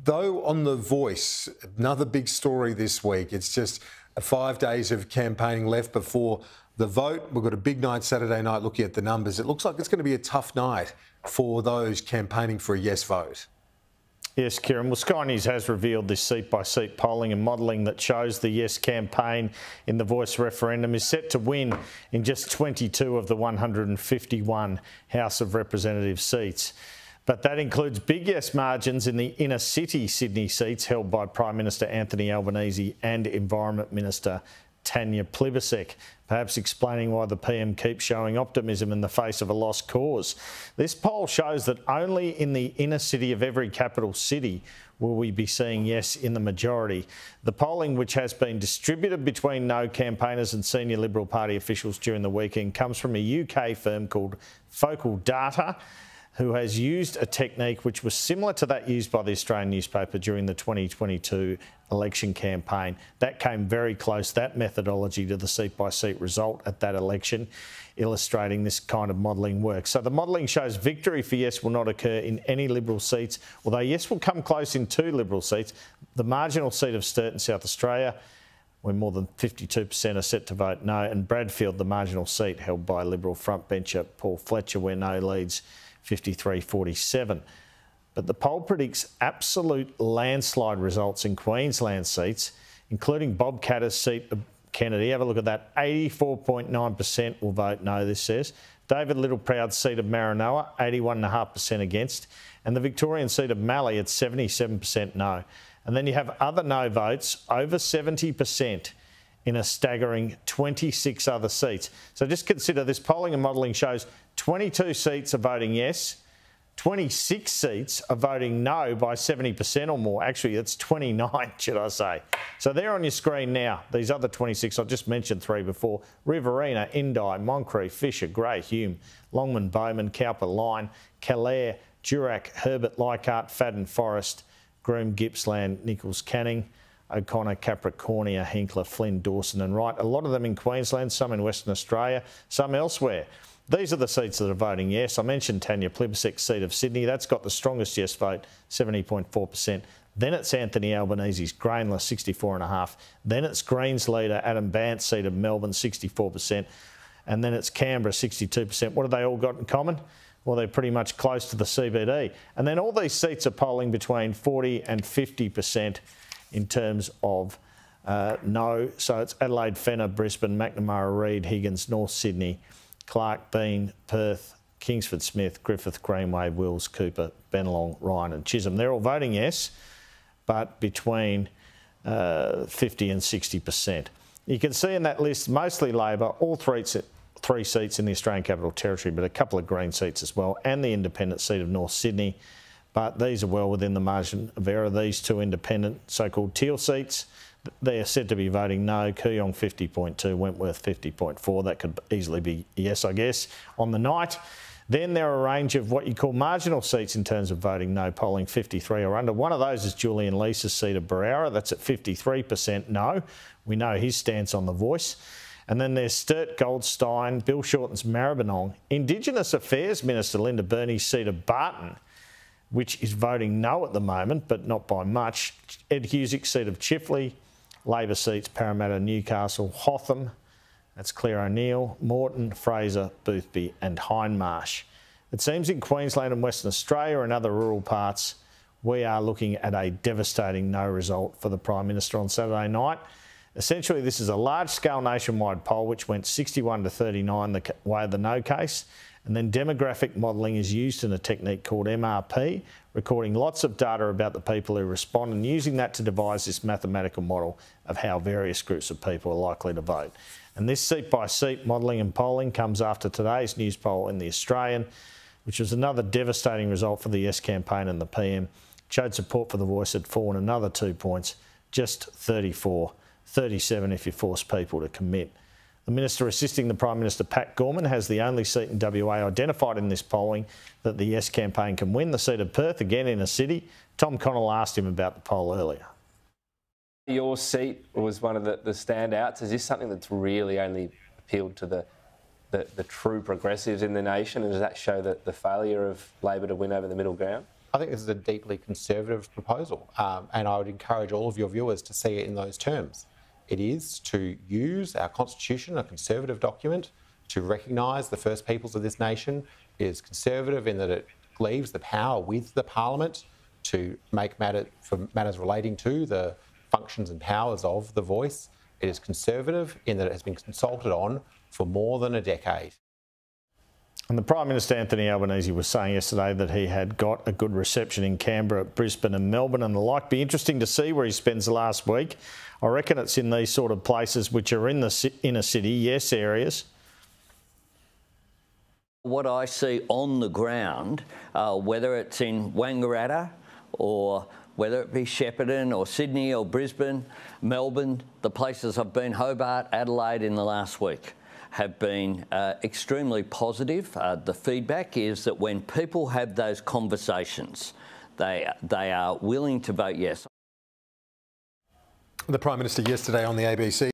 though on The Voice, another big story this week. It's just 5 days of campaigning left before the vote. We've got a big night Saturday night looking at the numbers. It looks like it's going to be a tough night for those campaigning for a yes vote. Yes, Kieran. Well, Sky News has revealed this seat-by-seat polling and modelling that shows the Yes campaign in the Voice referendum is set to win in just 22 of the 151 House of Representatives seats. But that includes big yes margins in the inner city Sydney seats held by Prime Minister Anthony Albanese and Environment Minister Tanya Plibersek, perhaps explaining why the PM keeps showing optimism in the face of a lost cause. This poll shows that only in the inner city of every capital city will we be seeing yes in the majority. The polling, which has been distributed between no campaigners and senior Liberal Party officials during the weekend, comes from a UK firm called Focal Data, who has used a technique which was similar to that used by the Australian newspaper during the 2022 election campaign. That came very close, that methodology, to the seat-by-seat result at that election, illustrating this kind of modelling work. So the modelling shows victory for yes will not occur in any Liberal seats, although yes will come close in 2 Liberal seats. The marginal seat of Sturt in South Australia, where more than 52% are set to vote no, and Bradfield, the marginal seat held by Liberal frontbencher Paul Fletcher, where no leads 53-47. But the poll predicts absolute landslide results in Queensland seats, including Bob Katter's seat of Kennedy. Have a look at that. 84.9% will vote no, this says. David Littleproud's seat of Maranoa, 81.5% against. And the Victorian seat of Mallee at 77% no. And then you have other no votes, over 70%, in a staggering 26 other seats. So just consider this polling and modelling shows 22 seats are voting yes, 26 seats are voting no by 70% or more. Actually, it's 29, should I say. So they're on your screen now. These other 26, I just mentioned 3 before. Riverina, Indi, Moncrief, Fisher, Grey, Hume, Longman, Bowman, Cowper, Lyne, Calaire, Durack, Herbert, Leichhardt, Fadden, Forrest, Groom, Gippsland, Nichols, Canning, O'Connor, Capricornia, Hinkler, Flynn, Dawson and Wright. A lot of them in Queensland, some in Western Australia, some elsewhere. These are the seats that are voting yes. I mentioned Tanya Plibersek's seat of Sydney. That's got the strongest yes vote, 70.4%. Then it's Anthony Albanese's Grainler, 64.5%. Then it's Greens leader Adam Bandt's seat of Melbourne, 64%. And then it's Canberra, 62%. What have they all got in common? Well, they're pretty much close to the CBD. And then all these seats are polling between 40 and 50% in terms of no. So it's Adelaide, Fenner, Brisbane, McNamara, Reid, Higgins, North Sydney, Clark, Bean, Perth, Kingsford, Smith, Griffith, Greenway, Wills, Cooper, Bennelong, Ryan and Chisholm. They're all voting yes, but between 50 and 60%. You can see in that list, mostly Labor, all three seats in the Australian Capital Territory, but a couple of Green seats as well, and the independent seat of North Sydney. But these are well within the margin of error. These 2 independent so-called teal seats, they are said to be voting no. Kooyong 50.2, Wentworth 50.4. That could easily be yes, I guess, on the night. Then there are a range of what you call marginal seats in terms of voting no, polling 53 or under. One of those is Julian Leese's seat of Berowra. That's at 53% no. We know his stance on The Voice. And then there's Sturt, Goldstein, Bill Shorten's Maribyrnong. Indigenous Affairs Minister Linda Burney's seat of Barton, which is voting no at the moment, but not by much. Ed Husick's seat of Chifley, Labor seats Parramatta, Newcastle, Hotham, that's Claire O'Neill, Moreton, Fraser, Boothby and Hindmarsh. It seems in Queensland and Western Australia and other rural parts, we are looking at a devastating no result for the Prime Minister on Saturday night. Essentially, this is a large-scale nationwide poll which went 61 to 39 the way of the no case. And then demographic modelling is used in a technique called MRP, recording lots of data about the people who respond and using that to devise this mathematical model of how various groups of people are likely to vote. And this seat-by-seat modelling and polling comes after today's news poll in The Australian, which was another devastating result for the Yes campaign and the PM. Showed support for The Voice had fallen another 2 points, just 34, 37 if you force people to commit. The Minister assisting the Prime Minister, Pat Gorman, has the only seat in WA identified in this polling that the Yes campaign can win, the seat of Perth, again in a city. Tom Connell asked him about the poll earlier. Your seat was one of the standouts. Is this something that's really only appealed to the true progressives in the nation? And does that show that the failure of Labor to win over the middle ground? I think this is a deeply conservative proposal, and I would encourage all of your viewers to see it in those terms. It is to use our constitution, a conservative document, to recognise the First Peoples of this nation. It is conservative in that it leaves the power with the Parliament to make matters relating to the functions and powers of the voice. It is conservative in that it has been consulted on for more than a decade. And the Prime Minister, Anthony Albanese, was saying yesterday that he had got a good reception in Canberra, Brisbane and Melbourne and the like. Be interesting to see where he spends the last week. I reckon it's in these sort of places which are in the inner city, yes, areas. What I see on the ground, whether it's in Wangaratta or whether it be Shepparton or Sydney or Brisbane, Melbourne, the places I've been, Hobart, Adelaide in the last week, have been extremely positive. The feedback is that when people have those conversations, they are willing to vote yes. The Prime Minister yesterday on the ABC